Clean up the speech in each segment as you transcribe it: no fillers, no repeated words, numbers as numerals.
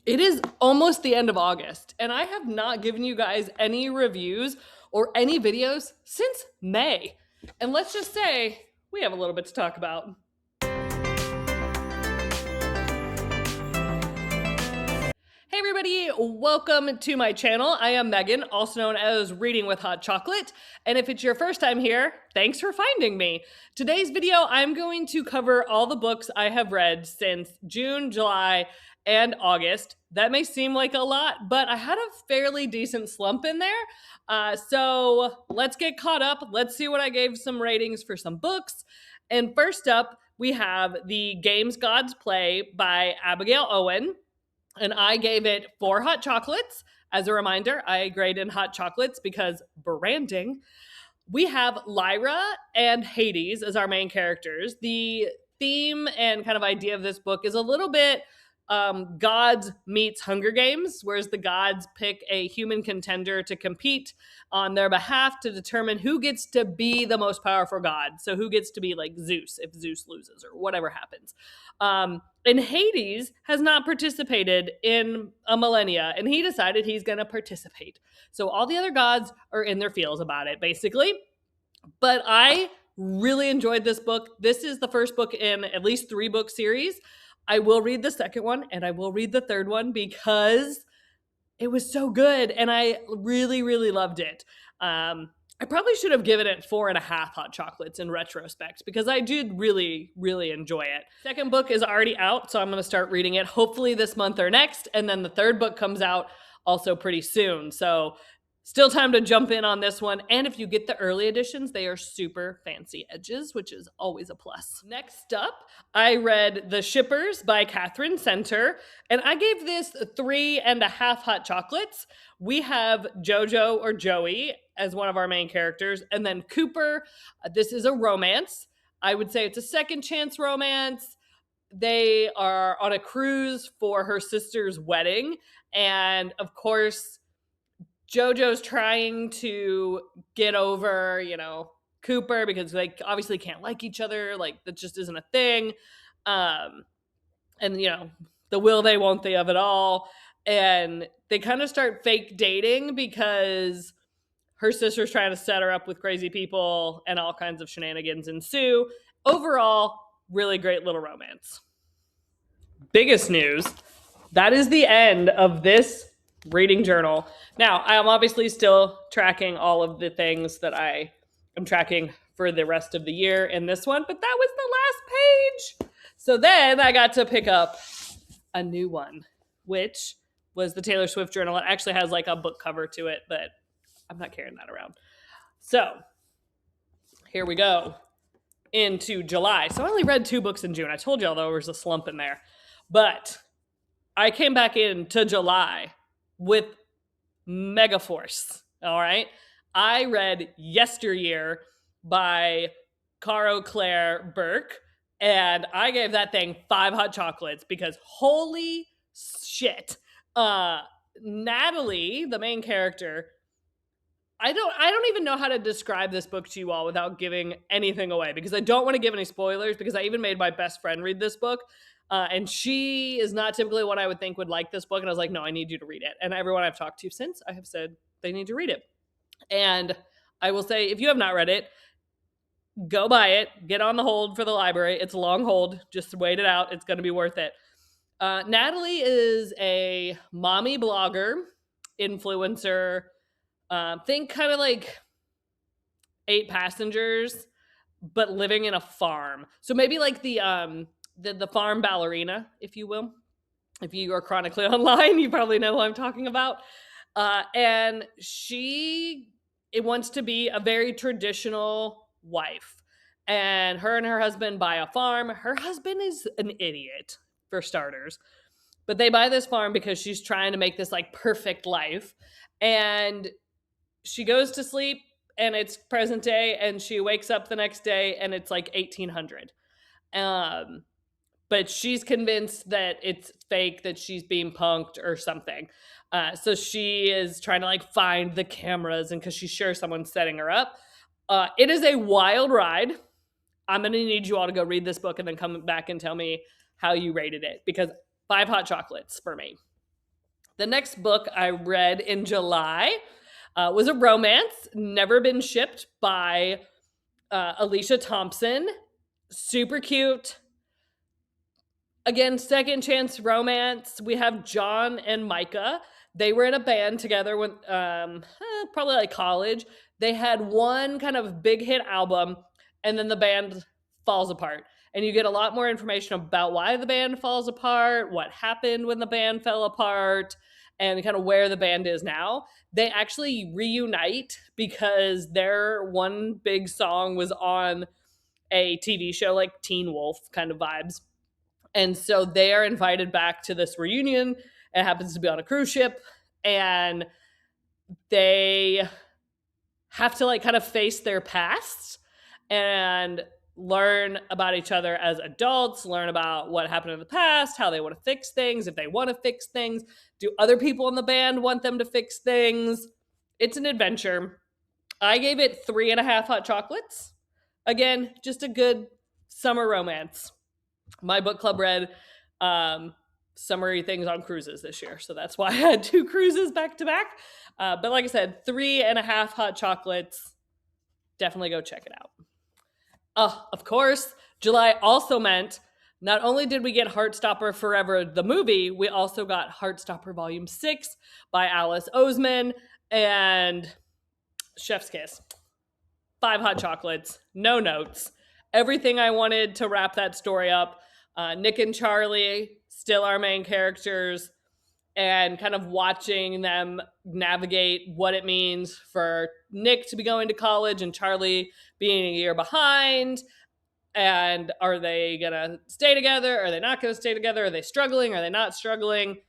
It is almost the end of August, and I have not given you guys any reviews or any videos since May. And let's just say we have a little bit to talk about. Hey everybody, welcome to my channel. I am Megan, also known as Reading with Hot Chocolate. And if it's your first time here, thanks for finding me. Today's video, I'm going to cover all the books I have read since June, July, and August. That may seem like a lot, but I had a fairly decent slump in there. So let's get caught up. Let's see what I gave some ratings for some books. And first up, we have The Games Gods Play by Abigail Owen. And I gave it 4 hot chocolates. As a reminder, I grade in hot chocolates because branding. We have Lyra and Hades as our main characters. The theme and kind of idea of this book is a little bit gods meets Hunger Games, whereas the gods pick a human contender to compete on their behalf to determine who gets to be the most powerful god. So who gets to be like Zeus if Zeus loses or whatever happens. And Hades has not participated in a millennia, and he decided he's going to participate. So all the other gods are in their feels about it, basically. But I really enjoyed this book. This is the first book in at least 3 book series. I will read the second one and I will read the third one because it was so good and I really, really loved it. I probably should have given it 4.5 hot chocolates in retrospect because I did really, really enjoy it. Second book is already out, so I'm going to start reading it hopefully this month or next. And then the third book comes out also pretty soon. So still time to jump in on this one. And if you get the early editions, they are super fancy edges, which is always a plus. Next up, I read The Shippers by Catherine Center, and I gave this 3.5 hot chocolates. We have Jojo or Joey as one of our main characters, and then Cooper. This is a romance. I would say it's a second chance romance. They are on a cruise for her sister's wedding, and of course, Jojo's trying to get over, Cooper because they obviously can't like each other. Like, that just isn't a thing. And, the will they, won't they of it all. And they kind of start fake dating because her sister's trying to set her up with crazy people and all kinds of shenanigans ensue. Overall, really great little romance. Biggest news, that is the end of this reading journal. Now, I am obviously still tracking all of the things that I am tracking for the rest of the year in this one, but that was the last page. So then I got to pick up a new one, which was the Taylor Swift journal. It actually has like a book cover to it, but I'm not carrying that around. So here we go into July. So I only read 2 books in June. I told y'all there was a slump in there, but I came back into July with mega force. All right. I read Yesteryear by Caro Claire Burke, and I gave that thing 5 hot chocolates because holy shit. Natalie, the main character, I don't even know how to describe this book to you all without giving anything away because I don't want to give any spoilers because I even made my best friend read this book. And she is not typically what I would think would like this book. And I was like, no, I need you to read it. And everyone I've talked to since, I have said they need to read it. And I will say, if you have not read it, go buy it. Get on the hold for the library. It's a long hold. Just wait it out. It's going to be worth it. Natalie is a mommy blogger, influencer. Think kind of like 8 Passengers, but living in a farm. So maybe like the farm ballerina, if you will. If you are chronically online, you probably know who I'm talking about. And it wants to be a very traditional wife. And her husband buy a farm. Her husband is an idiot, for starters. But they buy this farm because she's trying to make this like perfect life. And she goes to sleep and it's present day, and she wakes up the next day and it's like 1800. But she's convinced that it's fake, that she's being punked or something. So she is trying to like find the cameras, and because she's sure someone's setting her up. It is a wild ride. I'm going to need you all to go read this book and then come back and tell me how you rated it, because 5 hot chocolates for me. The next book I read in July was a romance, Never Been Shipped by Alicia Thompson. Super cute. Again, second chance romance. We have John and Micah. They were in a band together when probably like college. They had one kind of big hit album, and then the band falls apart. And you get a lot more information about why the band falls apart, what happened when the band fell apart, and kind of where the band is now. They actually reunite because their one big song was on a TV show, like Teen Wolf kind of vibes. And so they are invited back to this reunion. It happens to be on a cruise ship, and they have to like kind of face their pasts and learn about each other as adults, learn about what happened in the past, how they want to fix things, if they want to fix things. Do other people in the band want them to fix things? It's an adventure. I gave it 3.5 hot chocolates. Again, just a good summer romance. My book club read summery things on cruises this year, so that's why I had 2 cruises back to back. But like I said, 3.5 hot chocolates. Definitely go check it out. Of course, July also meant not only did we get Heartstopper Forever, the movie, we also got Heartstopper Volume 6 by Alice Oseman and Chef's Kiss. 5 hot chocolates, no notes. Everything I wanted to wrap that story up. Nick and Charlie, still our main characters, and kind of watching them navigate what it means for Nick to be going to college and Charlie being a year behind. And are they going to stay together? Are they not going to stay together? Are they struggling? Are they not struggling?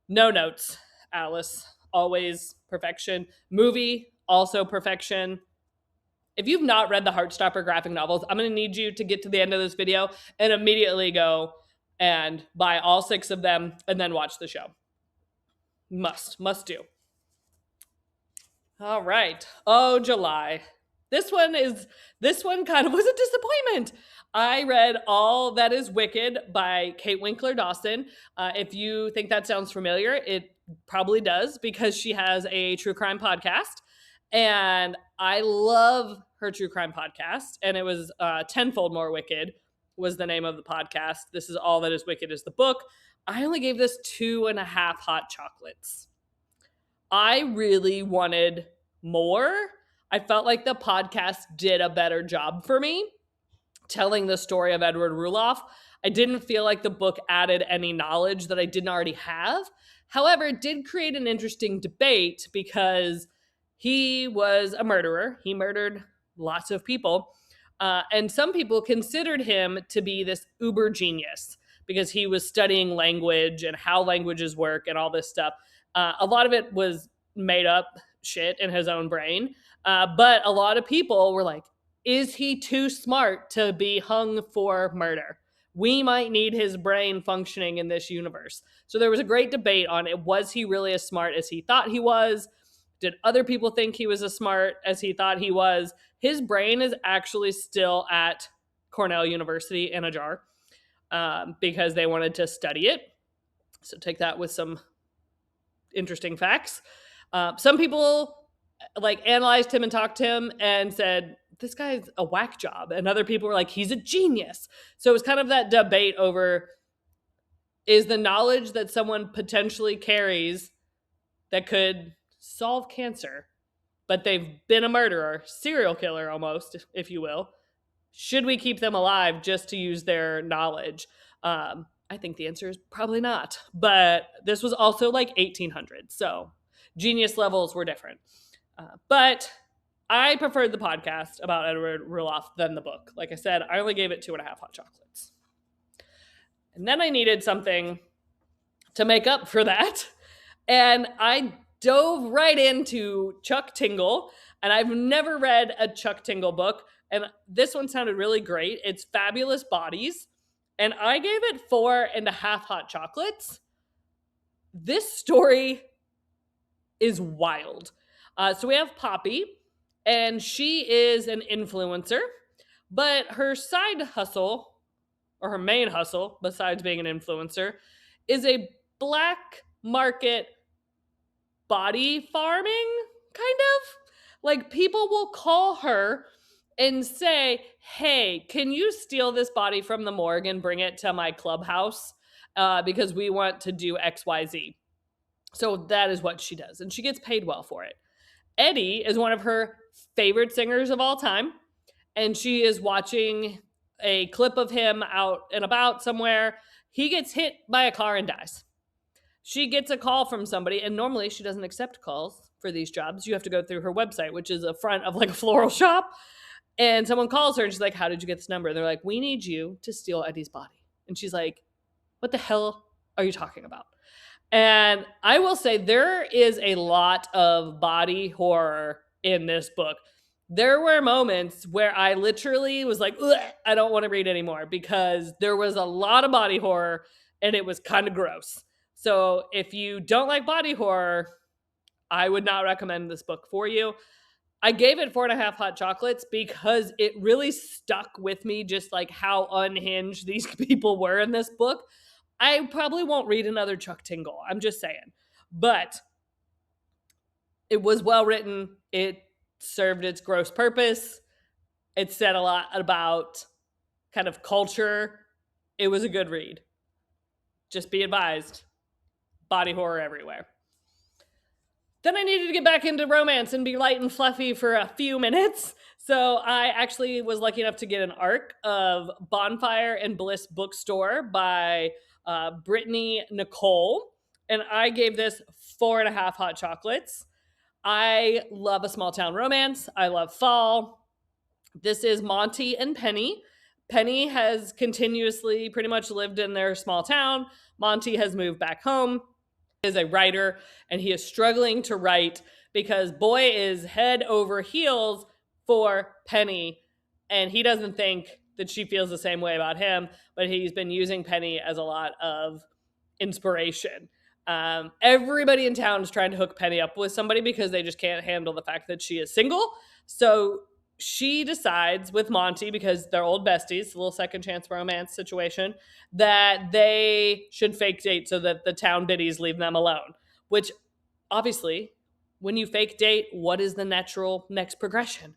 No notes, Alice. Always perfection. Movie, also perfection. If you've not read the Heartstopper graphic novels, I'm going to need you to get to the end of this video and immediately go and buy all 6 of them and then watch the show. Must do. All right. Oh, July. This one kind of was a disappointment. I read All That Is Wicked by Kate Winkler Dawson. If you think that sounds familiar, it probably does because she has a true crime podcast. And I love her true crime podcast. And it was Tenfold More Wicked was the name of the podcast. This is All That Is Wicked is the book. I only gave this 2.5 hot chocolates. I really wanted more. I felt like the podcast did a better job for me telling the story of Edward Ruloff. I didn't feel like the book added any knowledge that I didn't already have. However, it did create an interesting debate because he was a murderer. He murdered lots of people. And some people considered him to be this uber genius because he was studying language and how languages work and all this stuff. A lot of it was made up shit in his own brain. But a lot of people were like, is he too smart to be hung for murder? We might need his brain functioning in this universe. So there was a great debate on it. Was he really as smart as he thought he was? Did other people think he was as smart as he thought he was? His brain is actually still at Cornell University in a jar because they wanted to study it. So take that with some interesting facts. Some people like analyzed him and talked to him and said, this guy's a whack job. And other people were like, he's a genius. So it was kind of that debate over, is the knowledge that someone potentially carries that could solve cancer, but they've been a murderer, serial killer almost, if you will, should we keep them alive just to use their knowledge? I think the answer is probably not. But this was also like 1800, so genius levels were different. But I preferred the podcast about Edward Ruloff than the book. Like I said, I only gave it 2.5 hot chocolates. And then I needed something to make up for that. And I dove right into Chuck Tingle. And I've never read a Chuck Tingle book. And this one sounded really great. It's Fabulous Bodies. And I gave it 4.5 hot chocolates. This story is wild. So we have Poppy, and she is an influencer, but her side hustle, or her main hustle, besides being an influencer, is a Black market body farming, kind of. Like, people will call her and say, hey, can you steal this body from the morgue and bring it to my clubhouse? Because we want to do XYZ. So that is what she does. And she gets paid well for it. Eddie is one of her favorite singers of all time. And she is watching a clip of him out and about somewhere. He gets hit by a car and dies. She gets a call from somebody, and normally she doesn't accept calls for these jobs. You have to go through her website, which is a front of like a floral shop. And someone calls her and she's like, how did you get this number? And they're like, we need you to steal Eddie's body. And she's like, what the hell are you talking about? And I will say there is a lot of body horror in this book. There were moments where I literally was like, I don't want to read anymore because there was a lot of body horror and it was kind of gross. So if you don't like body horror, I would not recommend this book for you. I gave it 4.5 hot chocolates because it really stuck with me, just like how unhinged these people were in this book. I probably won't read another Chuck Tingle. I'm just saying. But it was well written. It served its gross purpose. It said a lot about kind of culture. It was a good read. Just be advised. Body horror everywhere. Then I needed to get back into romance and be light and fluffy for a few minutes. So I actually was lucky enough to get an arc of Bonfire and Bliss Bookstore by Brittany Nicole. And I gave this 4.5 hot chocolates. I love a small town romance. I love fall. This is Monty and Penny. Penny has continuously pretty much lived in their small town. Monty has moved back home. He is a writer and he is struggling to write because boy is head over heels for Penny, and he doesn't think that she feels the same way about him, but he's been using Penny as a lot of inspiration. Everybody in town is trying to hook Penny up with somebody because they just can't handle the fact that she is single. So she decides with Monty, because they're old besties, a little second chance romance situation, that they should fake date so that the town biddies leave them alone. Which, obviously, when you fake date, what is the natural next progression?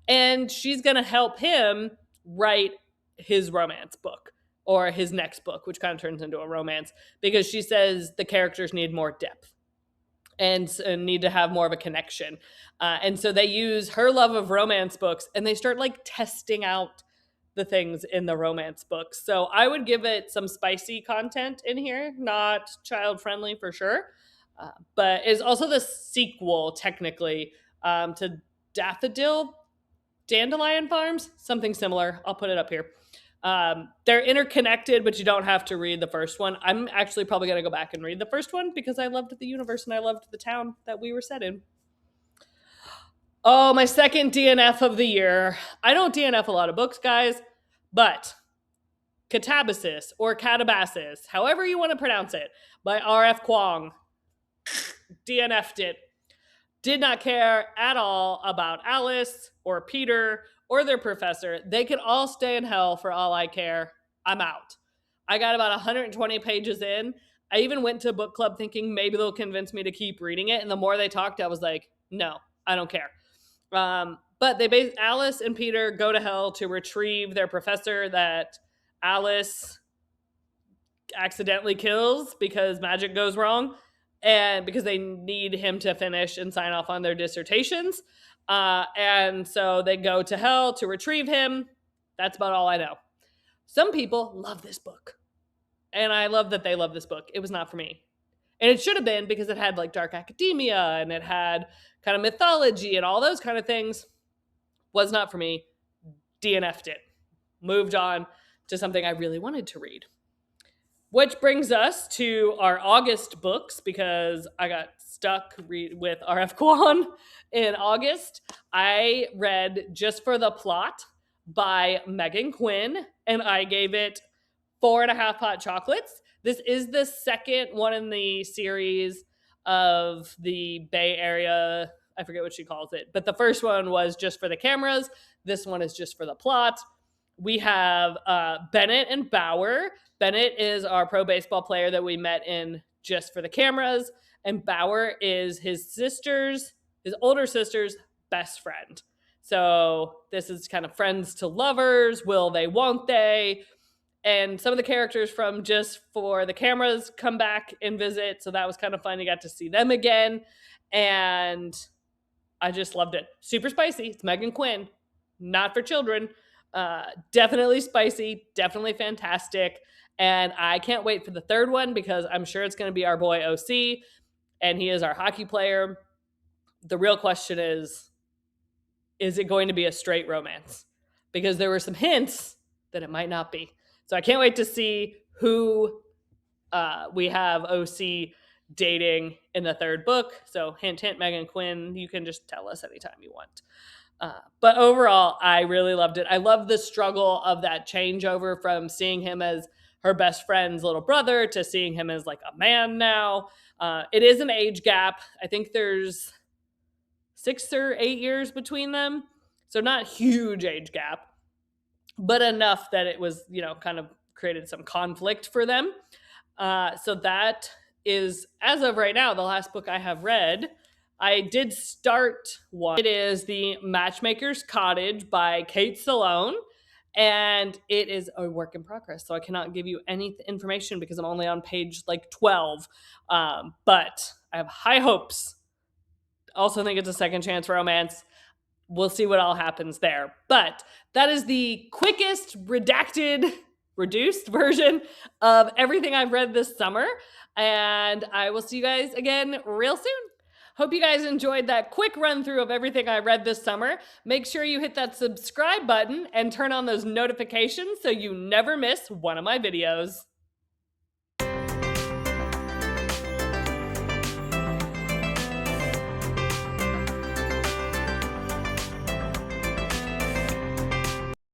And she's going to help him write his romance book, or his next book, which kind of turns into a romance, because she says the characters need more depth and need to have more of a connection. And so they use her love of romance books and they start like testing out the things in the romance books. So I would give it some spicy content in here, not child friendly for sure, but is also the sequel technically to Dandelion Farms, something similar. I'll put it up here. They're interconnected, but you don't have to read the first one. I'm actually probably going to go back and read the first one because I loved the universe and I loved the town that we were set in. Oh, my second DNF of the year. I don't DNF a lot of books, guys, but Catabasis or Catabasis, however you want to pronounce it, by R.F. Kuang. DNF'd it. Did not care at all about Alice or Peter or their professor. They could all stay in hell for all I care. I'm out. I got about 120 pages in. I even went to a book club thinking maybe they'll convince me to keep reading it. And the more they talked, I was like, no, I don't care. But Alice and Peter go to hell to retrieve their professor that Alice accidentally kills because magic goes wrong, and because they need him to finish and sign off on their dissertations. And so they go to hell to retrieve him. That's about all I know. Some people love this book, and I love that they love this book. It was not for me. And it should have been, because it had like dark academia and it had kind of mythology and all those kind of things. Was not for me. DNF'd it. Moved on to something I really wanted to read. Which brings us to our August books, because I got stuck with R.F. Kuang in August. I read Just for the Plot by Megan Quinn, and I gave it 4.5 hot chocolates. This is the second one in the series of the Bay Area. I forget what she calls it, but the first one was Just for the Cameras. This one is Just for the Plot. We have Bennett and Bauer. Bennett is our pro baseball player that we met in just for the cameras, and Bauer is his older sister's best friend. So this is kind of friends to lovers, will they, won't they? And some of the characters from Just for the Cameras come back and visit, so that was kind of fun. You got to see them again, and I just loved it. Super spicy. It's Megan Quinn, not for children. Definitely spicy, definitely fantastic, and I can't wait for the third one because I'm sure it's going to be our boy OC, and he is our hockey player. The real question is it going to be a straight romance? Because there were some hints that it might not be. So I can't wait to see who we have OC dating in the third book. So hint, hint, Megan Quinn, you can just tell us anytime you want. But overall, I really loved it. I love the struggle of that changeover from seeing him as her best friend's little brother to seeing him as like a man now. It is an age gap. I think there's 6 or 8 years between them. So not huge age gap, but enough that it was, kind of created some conflict for them. So that is, as of right now, the last book I have read. I did start one. It is The Matchmaker's Cottage by Kate Salone, and it is a work in progress. So I cannot give you any information because I'm only on page 12. But I have high hopes. Also think it's a second chance romance. We'll see what all happens there. But that is the quickest reduced version of everything I've read this summer. And I will see you guys again real soon. Hope you guys enjoyed that quick run through of everything I read this summer. Make sure you hit that subscribe button and turn on those notifications so you never miss one of my videos.